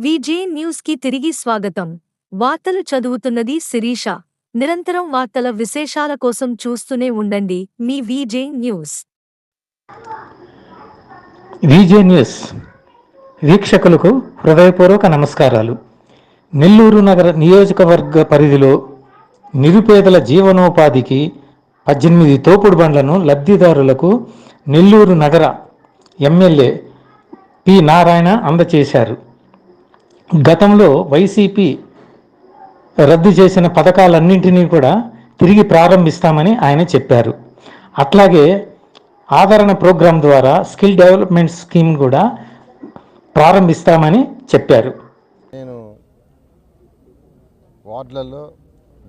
VJ news కి తిరిగి స్వాగతం. వార్తలు చదువుతున్నది శిరీష. నిరంతరం వార్తల విశేషాల కోసం చూస్తూనే ఉండండి మీ విజే న్యూస్. విజే న్యూస్ వీక్షకులకు హృదయపూర్వక నమస్కారాలు. నెల్లూరు నగర నియోజకవర్గ పరిధిలో నిరుపేదల జీవనోపాధికి 18 తోపుడు బండ్లను లబ్ధిదారులకు నెల్లూరు నగర ఎమ్మెల్యే పి నారాయణ అందజేశారు. గతంలో వైసీపీ రద్దు చేసిన పథకాలన్నింటినీ కూడా తిరిగి ప్రారంభిస్తామని ఆయన చెప్పారు. అట్లాగే ఆదరణ ప్రోగ్రాం ద్వారా స్కిల్ డెవలప్మెంట్ స్కీమ్ కూడా ప్రారంభిస్తామని చెప్పారు. నేను వార్డులలో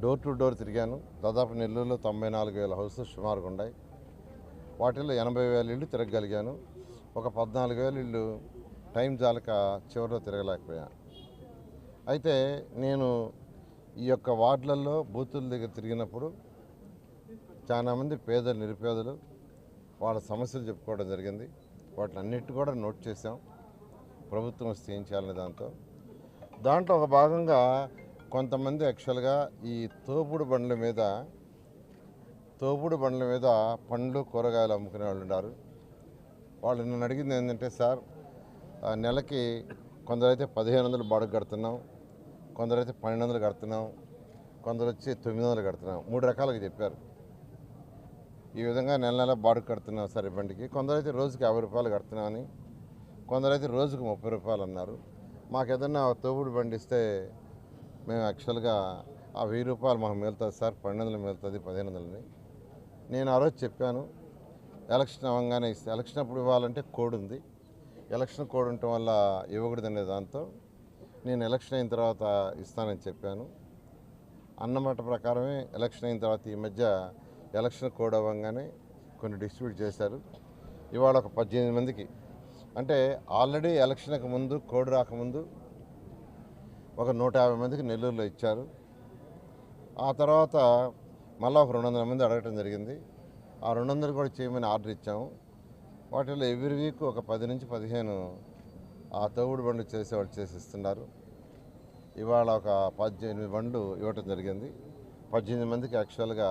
డోర్ టు డోర్ తిరిగాను. దాదాపు నెల్లూరులో 94,000 హౌసెస్ సుమారుగా ఉన్నాయి. వాటిల్లో 80,000 ఇళ్ళు తిరగగలిగాను. ఒక 14,000 ఇళ్ళు టైం జాలక చివరిలో తిరగలేకపోయాను. అయితే నేను ఈ యొక్క వార్డులలో బూతుల దగ్గర తిరిగినప్పుడు చాలామంది పేదలు నిరుపేదలు వాళ్ళ సమస్యలు చెప్పుకోవడం జరిగింది. వాటిని అన్నిటి కూడా నోట్ చేసాం. ప్రభుత్వం వస్తే ఏం చేయాలనే దాంట్లో ఒక భాగంగా కొంతమంది యాక్చువల్గా ఈ తోపుడు బండ్ల మీద పండ్లు కూరగాయలు అమ్ముకునే వాళ్ళు ఉన్నారు. వాళ్ళు నన్ను అడిగింది ఏంటంటే, సార్ నెలకి కొందరైతే 1,500 బాడుగ కడుతున్నాం, కొందరైతే 1,200 కడుతున్నాం, కొందరు వచ్చి 900 కడుతున్నాం, 3 రకాలుగా చెప్పారు. ఈ విధంగా నెల బాడుగ కడుతున్నాం సార్ ఈ బండికి. కొందరైతే రోజుకి 50 రూపాయలు కడుతున్నామని, కొందరైతే రోజుకు 30 రూపాయలు అన్నారు. మాకు ఏదన్నా తోపుడు బండి ఇస్తే మేము యాక్చువల్గా ఆ 1000 రూపాయలు మాకు మిగులుతుంది సార్, 1,200 మిగులుతుంది, 1,500. నేను ఆ రోజు చెప్పాను, ఎలక్షన్ అవ్వగానే ఇస్తే, ఎలక్షన్ అప్పుడు ఇవ్వాలంటే కోడ్ ఉంది, ఎలక్షన్ కోడ్ ఉండటం వల్ల ఇవ్వకూడదనే దాంతో నేను ఎలక్షన్ అయిన తర్వాత ఇస్తానని చెప్పాను. అన్నమాట ప్రకారమే ఎలక్షన్ అయిన తర్వాత ఈ మధ్య ఎలక్షన్ కోడ్ అవ్వగానే కొన్ని డిస్ట్రిబ్యూట్ చేశారు. ఇవాళ ఒక 18 మందికి, అంటే ఆల్రెడీ ఎలక్షన్కి ముందు కోడ్ రాకముందు ఒక 150 మందికి నెల్లూరులో ఇచ్చారు. ఆ తర్వాత మళ్ళీ ఒక 200 మంది అడగటం జరిగింది. ఆ 200 కూడా చేయమని ఆర్డర్ ఇచ్చాము. వాటిలో ఎవ్రీ వీక్ ఒక 10 నుంచి 15 ఆ తోపుడు బండ్లు చేసేవాళ్ళు చేసి ఇస్తున్నారు. ఇవాళ ఒక 18 బండ్లు ఇవ్వటం జరిగింది. 18 మందికి యాక్చువల్గా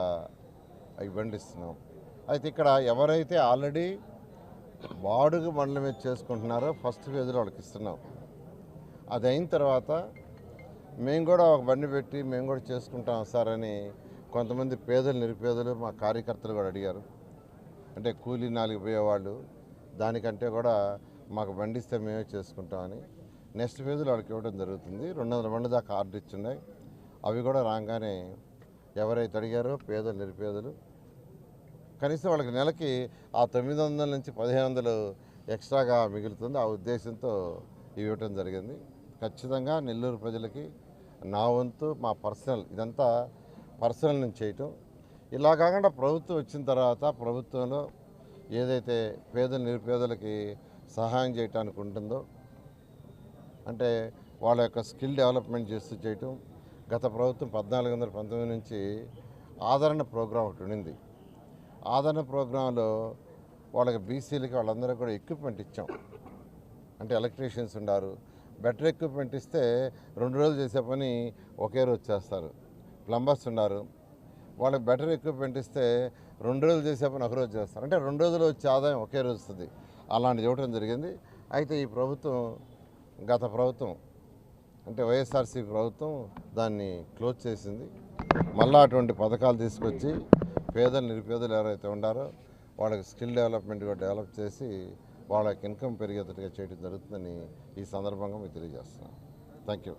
అవి బండ్లు ఇస్తున్నాం. అయితే ఇక్కడ ఎవరైతే ఆల్రెడీ బాడుగు బండ్ల మీద చేసుకుంటున్నారో ఫస్ట్ ఫేజ్లో వాళ్ళకి ఇస్తున్నాం. అది అయిన తర్వాత మేము కూడా ఒక బండి పెట్టి మేము కూడా చేసుకుంటాం సార్ అని కొంతమంది పేదలు నిరుపేదలు మా కార్యకర్తలు కూడా అడిగారు. అంటే కూలీ 4 పోయేవాళ్ళు దానికంటే కూడా మాకు బండి ఇస్తే మేమే చేసుకుంటామని నెక్స్ట్ ఫేజ్లో వాళ్ళకి ఇవ్వడం జరుగుతుంది. 200 బండి దాకా ఆర్డర్ ఇచ్చున్నాయి. అవి కూడా రాగానే ఎవరైతే అడిగారో పేదలు నిరుపేదలు కనీసం వాళ్ళకి నెలకి ఆ 900 నుంచి 1,500 ఎక్స్ట్రాగా మిగులుతుంది. ఆ ఉద్దేశంతో ఇవ్వటం జరిగింది. ఖచ్చితంగా నెల్లూరు ప్రజలకి నా వంతు మా పర్సనల్, ఇదంతా పర్సనల్ నుంచి చేయటం. ఇలా కాకుండా ప్రభుత్వం వచ్చిన తర్వాత ప్రభుత్వంలో ఏదైతే పేదలు నిరుపేదలకి సహాయం చేయటానికి ఉంటుందో, అంటే వాళ్ళ యొక్క స్కిల్ డెవలప్మెంట్ చేస్తూ చేయటం. గత ప్రభుత్వం 1419 నుంచి ఆదరణ ప్రోగ్రాం ఒకటి ఉండింది. ఆదరణ ప్రోగ్రాంలో వాళ్ళకి బీసీలకి వాళ్ళందరూ కూడా ఎక్విప్మెంట్ ఇచ్చాం. అంటే ఎలక్ట్రీషియన్స్ ఉన్నారు, బెటర్ ఎక్విప్మెంట్ ఇస్తే 2 రోజులు చేసే పని ఒకే రోజు చేస్తారు. ప్లంబర్స్ ఉన్నారు, వాళ్ళకి బెటర్ ఎక్విప్మెంట్ ఇస్తే 2 రోజులు చేసే పని ఒక రోజు చేస్తారు. అంటే 2 రోజులు వచ్చే ఆదాయం ఒకే రోజు వస్తుంది. అలాంటిది ఇవ్వటం జరిగింది. అయితే ఈ ప్రభుత్వం, గత ప్రభుత్వం అంటే వైఎస్ఆర్సీ ప్రభుత్వం దాన్ని క్లోజ్ చేసింది. మళ్ళీ అటువంటి పథకాలు తీసుకొచ్చి పేదలు నిరుపేదలు ఎవరైతే ఉన్నారో వాళ్ళకి స్కిల్ డెవలప్మెంట్ కూడా డెవలప్ చేసి వాళ్ళకి ఇన్కమ్ పెరిగేటట్టుగా చేయడం జరుగుతుందని ఈ సందర్భంగా మీకు తెలియజేస్తున్నాను. Thank you.